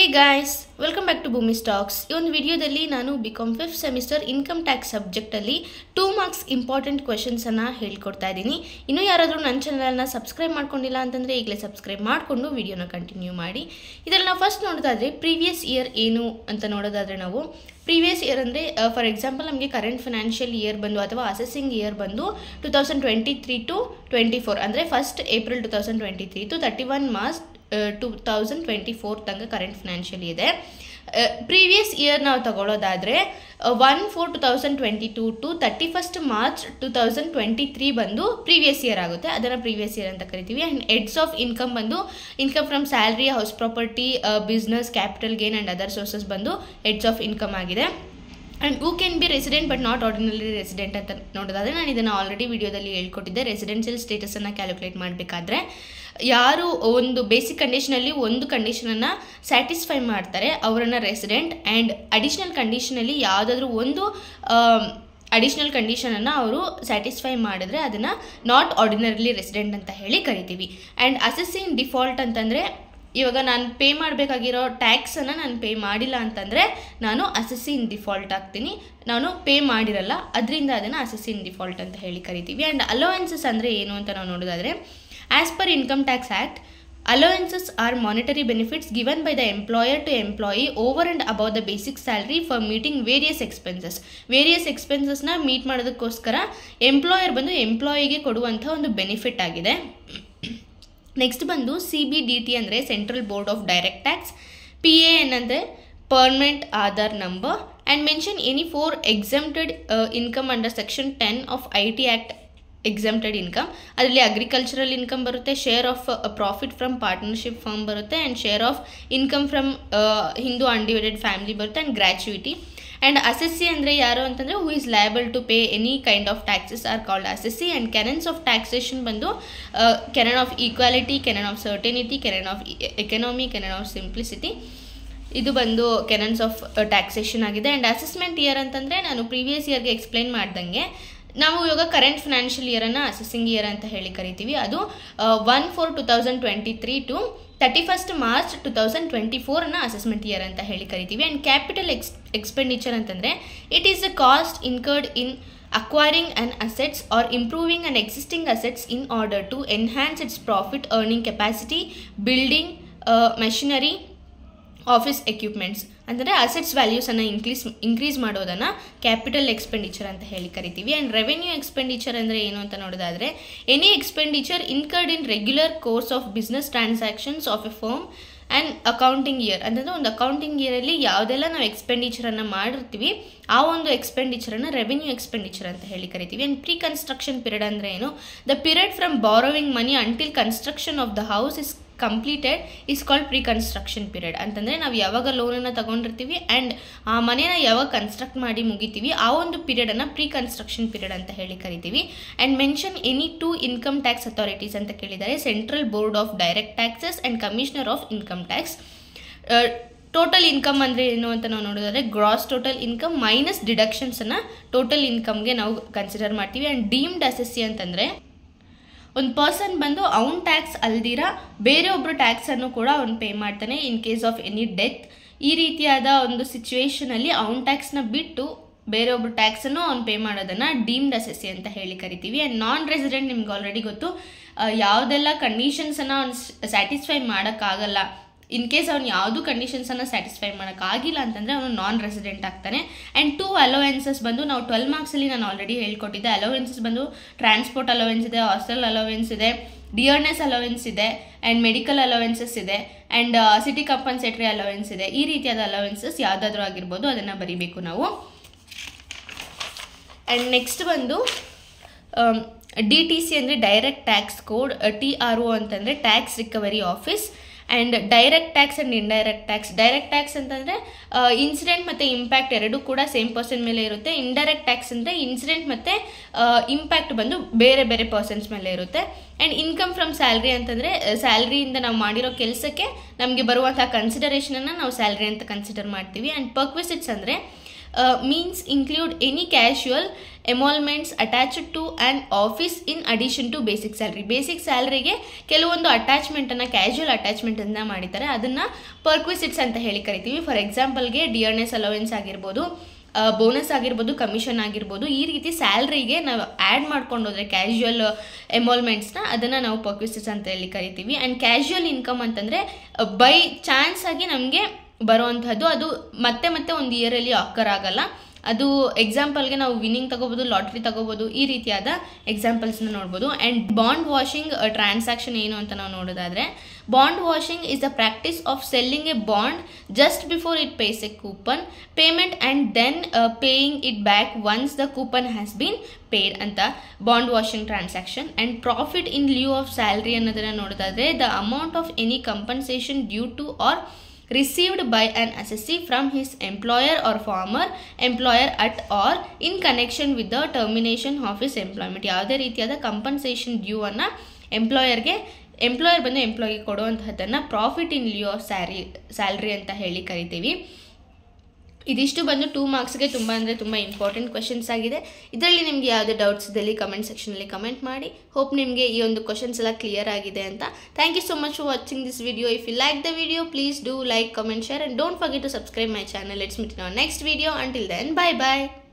Hey guys, welcome back to Boomy Talks. In this video, ನಾನು BCom 5th semester income tax subject ಅಲ್ಲಿ 2 marks important questions ಅನ್ನು ಹೇಳಿಕೊಡ್ತಾ ಇದ್ದೀನಿ. ಇನ್ನು ಯಾರಾದರೂ ನನ್ನ ಚಾನೆಲ್ ಅನ್ನು ಸಬ್ಸ್ಕ್ರೈಬ್ ಮಾಡ್ಕೊಂಡಿಲ್ಲ ಅಂತಂದ್ರೆ ಈಗಲೇ ಸಬ್ಸ್ಕ್ರೈಬ್ ಮಾಡಿಕೊಂಡು ವಿಡಿಯೋನ ಕಂಟಿನ್ಯೂ ಮಾಡಿ. ಇದರಲ್ಲಿ ನಾವು ಫಸ್ಟ್ ನೋಡೋದಾದ್ರೆ ಪ್ರೀವಿಯಸ್ ಇಯರ್ ಏನು ಅಂತ ನೋಡೋದಾದ್ರೆ ನಾವು ಪ್ರೀವಿಯಸ್ ಇಯರ್ ಅಂದರೆ ಫಾರ್ ಎಕ್ಸಾಂಪಲ್ ನಮಗೆ ಕರೆಂಟ್ ಫಿನಾನ್ಷಿಯಲ್ ಇಯರ್ ಬಂದು ಅಥವಾ ಅಸೆಸಿಂಗ್ ಇಯರ್ ಬಂದು 2023 to 24 ಅಂದರೆ ಫಸ್ಟ್ ಏಪ್ರಿಲ್ 2023 to 31 ಮಾರ್ಚ್ 2024 ತನಕ ಕರೆಂಟ್ ಫಿನಾನ್ಷಿಯಲ್ ಇದೆ. ಪ್ರೀವಿಯಸ್ ಇಯರ್ ನಾವು ತಗೊಳ್ಳೋದಾದರೆ 1/4/2022 to 31st ಮಾರ್ಚ್ 2023 ಬಂದು ಪ್ರೀವಿಯಸ್ ಇಯರ್ ಆಗುತ್ತೆ. ಅದನ್ನು ಪ್ರೀವಿಯಸ್ ಇಯರ್ ಅಂತ ಕರಿತೀವಿ. ಆ್ಯಂಡ್ ಹೆಡ್ಸ್ ಆಫ್ ಇನ್ಕಮ್ ಬಂದು income from salary, house property, business, capital gain and other sources ಬಂದು ಹೆಡ್ಸ್ ಆಫ್ ಇನ್ಕಮ್ ಆಗಿದೆ. And who can be resident but not ordinary resident ಅಂತ ನೋಡೋದಾದರೆ ನಾನು ಇದನ್ನು ಆಲ್ರೆಡಿ ವಿಡಿಯೋದಲ್ಲಿ ಹೇಳ್ಕೊಟ್ಟಿದ್ದೆ. ರೆಸಿಡೆನ್ಷಿಯಲ್ ಸ್ಟೇಟಸನ್ನು ಕ್ಯಾಲ್ಕುಲೇಟ್ ಮಾಡಬೇಕಾದ್ರೆ ಯಾರು ಒಂದು ಬೇಸಿಕ್ ಕಂಡೀಷನಲ್ಲಿ ಒಂದು ಕಂಡೀಷನನ್ನು ಸ್ಯಾಟಿಸ್ಫೈ ಮಾಡ್ತಾರೆ ಅವರನ್ನು ರೆಸಿಡೆಂಟ್, ಆ್ಯಂಡ್ ಅಡಿಷ್ನಲ್ ಕಂಡೀಷನಲ್ಲಿ ಯಾವುದಾದ್ರೂ ಒಂದು ಅಡಿಷ್ನಲ್ ಕಂಡೀಷನನ್ನು ಅವರು ಸ್ಯಾಟಿಸ್ಫೈ ಮಾಡಿದ್ರೆ ಅದನ್ನು ನಾಟ್ ಆರ್ಡಿನರಿಲಿ ರೆಸಿಡೆಂಟ್ ಅಂತ ಹೇಳಿ ಕರಿತೀವಿ. ಆ್ಯಂಡ್ ಅಸೆಸಿಂಗ್ ಡಿಫಾಲ್ಟ್ ಅಂತಂದರೆ ಇವಾಗ ನಾನು ಪೇ ಮಾಡಬೇಕಾಗಿರೋ ಟ್ಯಾಕ್ಸನ್ನು ನಾನು ಪೇ ಮಾಡಿಲ್ಲ ಅಂತಂದರೆ ನಾನು ಅಸೆಸಿಂಗ್ ಡಿಫಾಲ್ಟ್ ಆಗ್ತೀನಿ. ನಾನು ಪೇ ಮಾಡಿರಲ್ಲ, ಅದರಿಂದ ಅದನ್ನು ಅಸೆಸಿಂಗ್ ಡಿಫಾಲ್ಟ್ ಅಂತ ಹೇಳಿ ಕರಿತೀವಿ. ಆ್ಯಂಡ್ ಅಲೋವೆನ್ಸಸ್ ಅಂದರೆ ಏನು ಅಂತ ನಾವು ನೋಡೋದಾದರೆ as per income tax act, allowances are monetary benefits given by the employer to employee over and above the basic salary for meeting various expenses. Various ಎಕ್ಸ್ಪೆನ್ಸಸ್ನ ಮೀಟ್ ಮಾಡೋದಕ್ಕೋಸ್ಕರ ಎಂಪ್ಲಾಯರ್ ಬಂದು ಎಂಪ್ಲಾಯಿಗೆ ಕೊಡುವಂಥ ಒಂದು ಬೆನಿಫಿಟ್ ಆಗಿದೆ. ನೆಕ್ಸ್ಟ್ ಬಂದು CBDT ಅಂದರೆ central board of direct tax, PAN ಅಂದರೆ permanent Aadhaar number, and mention any 4 exempted income under section 10 of IT act exempted income. ಅದರಲ್ಲಿ ಅಗ್ರಿಕಲ್ಚರಲ್ ಇನ್ಕಮ್ ಬರುತ್ತೆ, share of profit from partnership firm ಬರುತ್ತೆ, and share of income from Hindu undivided family ಬರುತ್ತೆ, and gratuity. And assessee ಅಂದರೆ ಯಾರು ಅಂತಂದರೆ who is liable to pay any kind of taxes are called assessee. And canons of taxation ಬಂದು canon of equality, canon of certainty, canon of economy, canon of simplicity. ಇದು ಬಂದು canons of taxation ಆಗಿದೆ. And assessment year ಅಂತಂದರೆ ನಾನು previous ಇಯರ್ಗೆ explain ಮಾಡ್ದಂಗೆ ನಾವು ಇವಾಗ ಕರೆಂಟ್ ಫಿನಾನ್ಷಿಯಲ್ ಇಯರನ್ನು ಅಸೆಸಿಂಗ್ ಇಯರ್ ಅಂತ ಹೇಳಿ ಕರಿತೀವಿ. ಅದು 1/4/2023 to 31st March 2024 assessment year ಅಂತ ಹೇಳಿ ಕರಿತೀವಿ. ಆ್ಯಂಡ್ ಕ್ಯಾಪಿಟಲ್ ಎಕ್ಸ್ಪೆಂಡಿಚರ್ ಅಂತಂದರೆ it is a cost incurred in acquiring an assets or improving an existing assets in order to enhance its profit earning capacity, building machinery, office equipments ಅಂದರೆ assets ವ್ಯಾಲ್ಯೂಸನ್ನು increase ಮಾಡೋದನ್ನು capital expenditure ಅಂತ ಹೇಳಿ ಕರಿತೀವಿ. And revenue expenditure ಅಂದರೆ ಏನು ಅಂತ ನೋಡೋದಾದರೆ any expenditure incurred in regular course of business transactions of A firm and accounting year. ಅಂತಂದರೆ ಒಂದು ಅಕೌಂಟಿಂಗ್ ಇಯರಲ್ಲಿ ಯಾವುದೆಲ್ಲ ನಾವು ಎಕ್ಸ್ಪೆಂಡಿಚರನ್ನು ಮಾಡಿರ್ತೀವಿ ಆ ಒಂದು ಎಕ್ಸ್ಪೆಂಡಿಚರನ್ನು ರೆವೆನ್ಯೂ ಎಕ್ಸ್ಪೆಂಡಿಚರ್ ಅಂತ ಹೇಳಿ ಕರಿತೀವಿ. ಆ್ಯಂಡ್ ಪ್ರೀ ಕನ್ಸ್ಟ್ರಕ್ಷನ್ ಪೀರಿಯಡ್ ಅಂದರೆ ಏನು? The period from borrowing money until construction of the house is completed is called pre construction period. ಅಂತಂದರೆ ನಾವು ಯಾವಾಗ ಲೋನನ್ನು ತಗೊಂಡಿರ್ತೀವಿ ಆ್ಯಂಡ್ ಆ ಮನೇನ ಯಾವಾಗ ಕನ್ಸ್ಟ್ರಕ್ಟ್ ಮಾಡಿ ಮುಗಿತೀವಿ ಆ ಒಂದು ಪೀರಿಯಡನ್ನು ಪ್ರೀ ಕನ್ಸ್ಟ್ರಕ್ಷನ್ ಪೀರಿಯಡ್ ಅಂತ ಹೇಳಿ ಕರಿತೀವಿ. And mention any 2 income tax authorities ಅಂತ ಕೇಳಿದ್ದಾರೆ, central board of direct taxes and commissioner of income tax. Total income ಅಂದರೆ ಏನು ಅಂತ ನಾವು ನೋಡೋದಾದರೆ ಗ್ರಾಸ್ ಟೋಟಲ್ ಇನ್ಕಮ್ ಮೈನಸ್ ಡಿಡಕ್ಷನ್ಸನ್ನು ಟೋಟಲ್ ಇನ್ಕಮ್ಗೆ ನಾವು ಕನ್ಸಿಡರ್ ಮಾಡ್ತೀವಿ. ಆ್ಯಂಡ್ ಡೀಮ್ಡ್ ಅಸೆಸ್ಸಿ ಅಂತಂದರೆ ಒಂದು ಪರ್ಸನ್ ಬಂದು ಅವ್ನ ಟ್ಯಾಕ್ಸ್ ಅಲ್ದಿರ ಬೇರೆ ಒಬ್ಬರು ಟ್ಯಾಕ್ಸನ್ನು ಕೂಡ ಅವ್ನು ಪೇ ಮಾಡ್ತಾನೆ in case of any death. ಈ ರೀತಿಯಾದ ಒಂದು ಸಿಚುವೇಷನಲ್ಲಿ ಅವ್ನ ಟ್ಯಾಕ್ಸ್ನ ಬಿಟ್ಟು ಬೇರೆ ಒಬ್ಬರು ಟ್ಯಾಕ್ಸನ್ನು ಅವ್ನು ಪೇ ಮಾಡೋದನ್ನು ಡೀಮ್ಡ್ ಅಸೆಸ್ಸಿ ಅಂತ ಹೇಳಿ ಕರಿತೀವಿ. ಆ್ಯಂಡ್ ನಾನ್ ರೆಸಿಡೆಂಟ್ ನಿಮ್ಗೆ ಆಲ್ರೆಡಿ ಗೊತ್ತು, ಯಾವುದೆಲ್ಲ ಕಂಡೀಷನ್ಸನ್ನು ಅವ್ನು ಸ್ಯಾಟಿಸ್ಫೈ ಮಾಡೋಕ್ಕಾಗಲ್ಲ, ಇನ್ ಕೇಸ್ ಅವ್ನು ಯಾವುದೂ ಕಂಡೀಷನ್ಸನ್ನು ಸ್ಯಾಟಿಸ್ಫೈ ಮಾಡೋಕ್ಕಾಗಿಲ್ಲ ಅಂತಂದರೆ ಅವನು ನಾನ್ ರೆಸಿಡೆಂಟ್ ಆಗ್ತಾನೆ. ಆ್ಯಂಡ್ 2 ಅಲೋವೆನ್ಸಸ್ ಬಂದು ನಾವು 12 ಮಾರ್ಕ್ಸಲ್ಲಿ ನಾನು ಆಲ್ರೆಡಿ ಹೇಳ್ಕೊಟ್ಟಿದ್ದೆ. ಅಲೋವೆನ್ಸಸ್ ಬಂದು ಟ್ರಾನ್ಸ್ಪೋರ್ಟ್ ಅಲೋವೆನ್ಸ್ ಇದೆ, ಹಾಸ್ಟೆಲ್ ಅಲೋವೆನ್ಸ್ ಇದೆ, ಡಿಯರ್ನೆಸ್ ಅಲೋವೆನ್ಸ್ ಇದೆ, ಆ್ಯಂಡ್ ಮೆಡಿಕಲ್ ಅಲೋವೆನ್ಸಸ್ ಇದೆ, ಆ್ಯಂಡ್ ಸಿಟಿ ಕಂಪನ್ಸೇಟರಿ ಅಲೋವೆನ್ಸ್ ಇದೆ. ಈ ರೀತಿಯಾದ ಅಲೋವೆನ್ಸಸ್ ಯಾವುದಾದ್ರೂ ಆಗಿರ್ಬೋದು, ಅದನ್ನು ಬರೀಬೇಕು ನಾವು. ಆ್ಯಂಡ್ ನೆಕ್ಸ್ಟ್ ಬಂದು DTC ಅಂದರೆ ಡೈರೆಕ್ಟ್ ಟ್ಯಾಕ್ಸ್ ಕೋಡ್, TRO ಅಂತಂದರೆ tax recovery office. And direct tax and indirect tax. Direct tax ಅಂತಂದರೆ ಇನ್ಸಿಡೆಂಟ್ ಮತ್ತು ಇಂಪ್ಯಾಕ್ಟ್ ಎರಡೂ ಕೂಡ ಸೇಮ್ ಪರ್ಸನ್ ಮೇಲೆ ಇರುತ್ತೆ. ಇಂಡೈರೆಕ್ಟ್ ಟ್ಯಾಕ್ಸ್ ಅಂದರೆ ಇನ್ಸಿಡೆಂಟ್ ಮತ್ತು ಇಂಪ್ಯಾಕ್ಟ್ ಬಂದು ಬೇರೆ ಬೇರೆ ಪರ್ಸನ್ಸ್ ಮೇಲೆ ಇರುತ್ತೆ. ಆ್ಯಂಡ್ ಇನ್ಕಮ್ ಫ್ರಮ್ ಸ್ಯಾಲ್ರಿ ಅಂತಂದರೆ ಸ್ಯಾಲ್ರಿಯಿಂದ ನಾವು ಮಾಡಿರೋ ಕೆಲಸಕ್ಕೆ ನಮಗೆ ಬರುವಂಥ ಕನ್ಸಿಡರೇಷನನ್ನು ನಾವು ಸ್ಯಾಲ್ರಿ ಅಂತ ಕನ್ಸಿಡರ್ ಮಾಡ್ತೀವಿ. ಆ್ಯಂಡ್ ಪರ್ಕ್ವಿಸಿಟ್ಸ್ ಅಂದರೆ means include any casual emoluments attached to an office in addition to basic salary. Basic ಸ್ಯಾಲ್ರಿಗೆ ಕೆಲವೊಂದು ಅಟ್ಯಾಚ್ಮೆಂಟನ್ನು ಕ್ಯಾಶುವಲ್ ಅಟ್ಯಾಚ್ಮೆಂಟನ್ನು ಮಾಡಿದ್ದಾರೆ, ಅದನ್ನು ಪರ್ಕ್ವಿಸಿಟ್ಸ್ ಅಂತ ಹೇಳಿ ಕರಿತೀವಿ. ಫಾರ್ ಎಕ್ಸಾಂಪಲ್ಗೆ ಡಿಯರ್ನೆಸ್ ಅಲೋವೆನ್ಸ್ ಆಗಿರ್ಬೋದು, ಬೋನಸ್ ಆಗಿರ್ಬೋದು, ಕಮಿಷನ್ ಆಗಿರ್ಬೋದು, ಈ ರೀತಿ ಸ್ಯಾಲ್ರಿಗೆ ನಾವು ಆ್ಯಡ್ ಮಾಡ್ಕೊಂಡು ಹೋದರೆ ಕ್ಯಾಶುವಲ್ ಎಮೋಲ್ಮೆಂಟ್ಸ್ನ ಅದನ್ನು ನಾವು ಪರ್ಕ್ವಿಸಿಟ್ಸ್ ಅಂತ ಹೇಳಿ ಕರಿತೀವಿ. ಆ್ಯಂಡ್ ಕ್ಯಾಶುವಲ್ ಇನ್ಕಮ್ ಅಂತಂದರೆ ಬೈ ಚಾನ್ಸ್ ಆಗಿ ನಮಗೆ ಬರೋವಂಥದ್ದು, ಅದು ಮತ್ತೆ ಮತ್ತೆ ಒಂದು ಇಯರಲ್ಲಿ ಆಕರ್ ಆಗಲ್ಲ. ಅದು ಎಕ್ಸಾಂಪಲ್ಗೆ ನಾವು ವಿನ್ನಿಂಗ್ ತಗೋಬೋದು, ಲಾಟ್ರಿ ತಗೋಬೋದು, ಈ ರೀತಿಯಾದ ಎಕ್ಸಾಂಪಲ್ಸ್ನ ನೋಡ್ಬೋದು. ಆ್ಯಂಡ್ ಬಾಂಡ್ ವಾಷಿಂಗ್ ಟ್ರಾನ್ಸಾಕ್ಷನ್ ಏನು ಅಂತ ನಾವು ನೋಡೋದಾದರೆ, bond washing is the practice of selling a bond just before it pays a coupon payment and then paying it back once the coupon has been paid ಅಂತ bond washing transaction. And profit in lieu of salary ಅನ್ನೋದನ್ನು ನೋಡೋದಾದರೆ, the amount of any compensation due to or received by an assessee from his employer or former employer at or in connection with the termination of his employment. ಯಾವುದೇ ರೀತಿಯಾದ compensation due ಅನ್ನು employer ಬಂದು ಎಂಪ್ಲಾಯಿಗೆ ಕೊಡುವಂತಹದ್ದನ್ನು profit in lieu of salary ಅಂತ ಹೇಳಿ ಕರಿತೀವಿ. ಇದಿಷ್ಟು ಬಂದು 2 ಮಾರ್ಕ್ಸ್ಗೆ ತುಂಬ ಅಂದರೆ ತುಂಬ ಇಂಪಾರ್ಟೆಂಟ್ ಕ್ವೆಶನ್ಸ್ ಆಗಿದೆ. ಇದರಲ್ಲಿ ನಿಮಗೆ ಯಾವುದೇ ಡೌಟ್ಸ್ ಇದ್ದಲ್ಲಿ ಕಮೆಂಟ್ ಸೆಕ್ಷನಲ್ಲಿ ಕಮೆಂಟ್ ಮಾಡಿ. ಹೋಪ್ ನಿಮಗೆ ಈ ಒಂದು ಕ್ವೆಶನ್ಸ್ ಎಲ್ಲ ಕ್ಲಿಯರ್ ಆಗಿದೆ ಅಂತ. Thank you so much for watching this video. If you like the video, please do like, comment, share, and don't forget to subscribe my channel. Let's meet in our next video. Until then, bye bye.